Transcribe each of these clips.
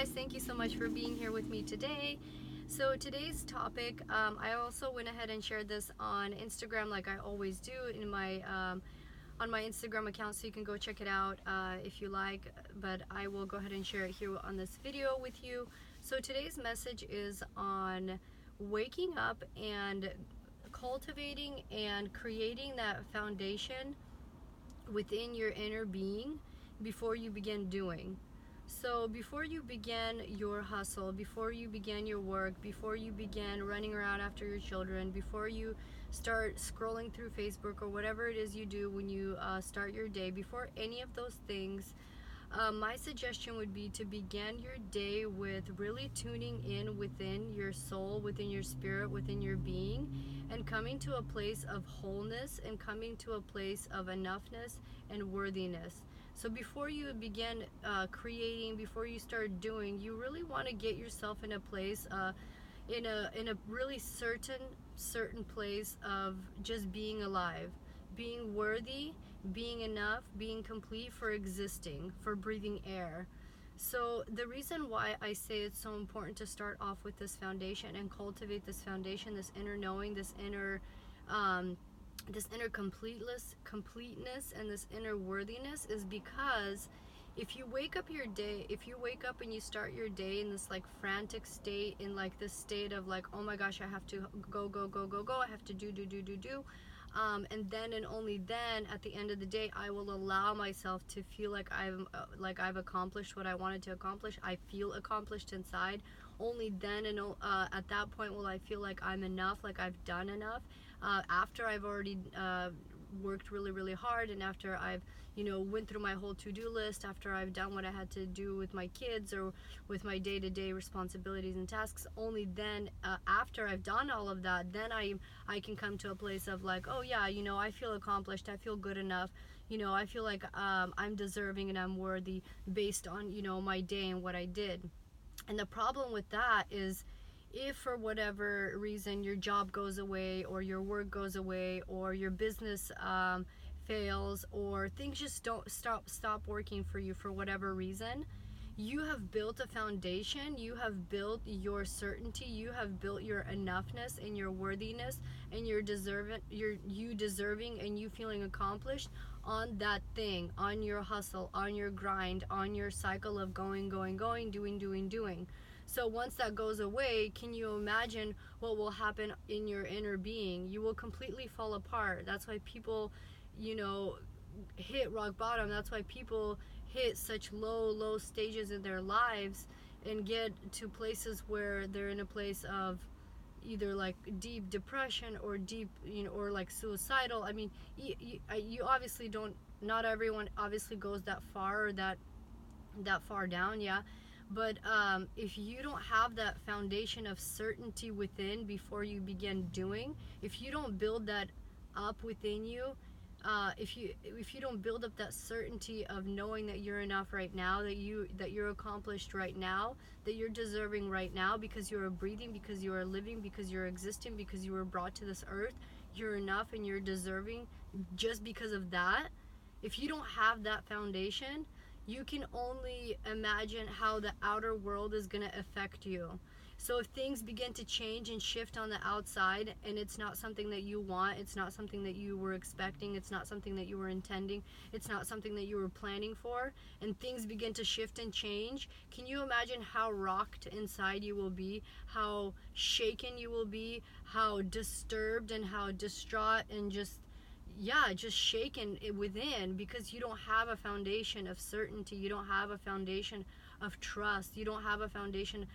guys, thank you so much for being here with me today. So today's topic, I also went ahead and shared this on Instagram like I always do in my on my Instagram account, so you can go check it out if you like, but I will go ahead and share it here on this video with you. So today's message is on waking up and cultivating and creating that foundation within your inner being before you begin doing. So before you begin your hustle, before you begin your work, before you begin running around after your children, before you start scrolling through Facebook or whatever it is you do when you start your day, before any of those things, my suggestion would be to begin your day with really tuning in within your soul, within your spirit, within your being, and coming to a place of wholeness and coming to a place of enoughness and worthiness. So before you begin creating, before you start doing, you really want to get yourself in a place, in a really certain place of just being alive, being worthy, being enough, being complete for existing, for breathing air. So the reason why I say it's so important to start off with this foundation and cultivate this foundation, this inner knowing, this inner completeness and this inner worthiness is because if you wake up and you start your day in this like frantic state, in like this state of like, oh my gosh, I have to go, I have to do, and then and only then at the end of the day I will allow myself to feel like I've accomplished what I wanted to accomplish. I feel accomplished inside. Only then and at that point will I feel like I'm enough, like I've done enough, after I've already worked really hard, and after I've went through my whole to-do list, after I've done what I had to do with my kids or with my day-to-day responsibilities and tasks. Only then, after I've done all of that, then I can come to a place of like, oh yeah, I feel accomplished, I feel good enough, I feel like I'm deserving and I'm worthy based on my day and what I did. And the problem with that is, if for whatever reason your job goes away or your work goes away or your business fails or things just don't stop working for you for whatever reason, you have built a foundation, you have built your certainty, you have built your enoughness and your worthiness and you deserving and you feeling accomplished on that thing, on your hustle, on your grind, on your cycle of going, doing. So once that goes away, can you imagine what will happen in your inner being? You will completely fall apart. That's why people, hit rock bottom. That's why people hit such low stages in their lives and get to places where they're in a place of either like deep depression or deep, or like suicidal. I mean, you obviously don't, not everyone obviously goes that far or that far down, yeah. But if you don't have that foundation of certainty within before you begin doing, if you don't build that up within you, if you don't build up that certainty of knowing that you're enough right now, that you're accomplished right now, that you're deserving right now, because you are breathing, because you are living, because you're existing, because you were brought to this earth, you're enough and you're deserving just because of that. If you don't have that foundation, you can only imagine how the outer world is going to affect you. So if things begin to change and shift on the outside, and it's not something that you want, it's not something that you were expecting, it's not something that you were intending, it's not something that you were planning for, and things begin to shift and change, can you imagine how rocked inside you will be, how shaken you will be, how disturbed and how distraught and just shaken within, because you don't have a foundation of certainty, you don't have a foundation of trust, you don't have a foundation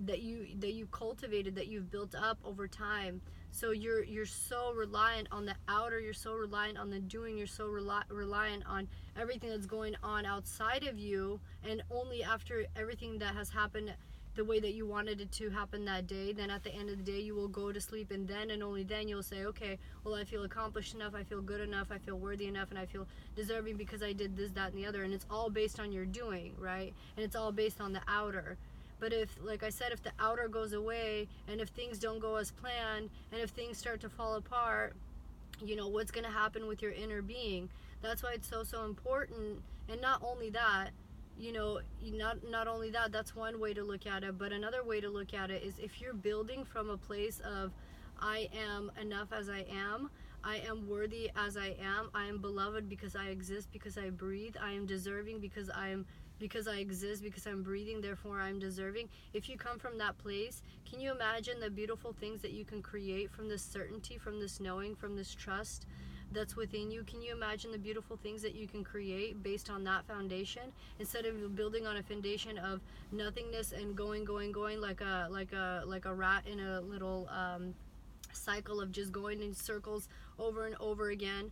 that you cultivated, that you've built up over time. So you're so reliant on the outer, you're so reliant on the doing, you're so reliant on everything that's going on outside of you, and only after everything that has happened the way that you wanted it to happen that day, then at the end of the day you will go to sleep, and then and only then you'll say, okay, well, I feel accomplished enough, I feel good enough, I feel worthy enough, and I feel deserving because I did this, that, and the other. And it's all based on your doing, right? And it's all based on the outer. But if, like I said, if the outer goes away, and if things don't go as planned, and if things start to fall apart, what's going to happen with your inner being? That's why it's so important. And not only that, not only that, that's one way to look at it, but another way to look at it is if you're building from a place of I am enough as I am worthy as I am beloved because I exist, because I breathe, I am deserving because I exist, because I'm breathing, therefore I'm deserving. If you come from that place, can you imagine the beautiful things that you can create from this certainty, from this knowing, from this trust that's within you? Can you imagine the beautiful things that you can create based on that foundation, instead of building on a foundation of nothingness and going like a rat in a little cycle of just going in circles over and over again,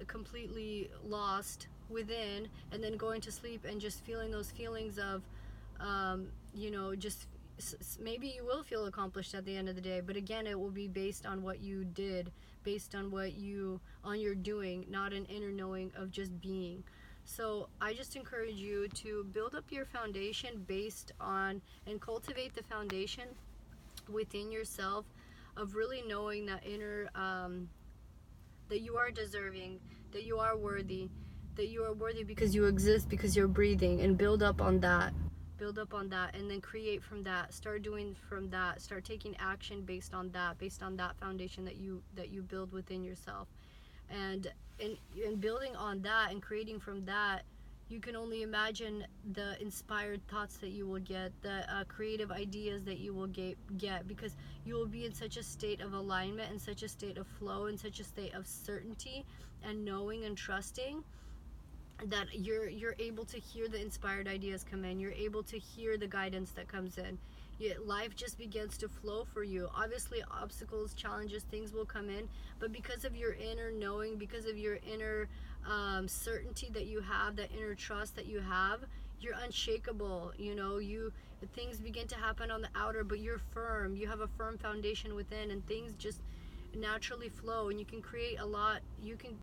completely lost within, and then going to sleep and just feeling those feelings of, just maybe you will feel accomplished at the end of the day, but again, it will be based on what you did, based on your doing, not an inner knowing of just being. So I just encourage you to build up your foundation based on and cultivate the foundation within yourself of really knowing that inner, that you are deserving, that you are worthy, because you exist, because you're breathing, and build up on that. Build up on that, and then create from that. Start doing from that. Start taking action based on that foundation that you build within yourself. And in building on that and creating from that, you can only imagine the inspired thoughts that you will get, the creative ideas that you will get, because you will be in such a state of alignment, in such a state of flow, in such a state of certainty and knowing and trusting, that you're able to hear the inspired ideas come in. You're able to hear the guidance that comes in. Life just begins to flow for you. Obviously, obstacles, challenges, things will come in, but because of your inner knowing, because of your inner certainty that you have, that inner trust that you have, you're unshakable. Things begin to happen on the outer, but you're firm. You have a firm foundation within, and things just naturally flow, and you can create a lot. You can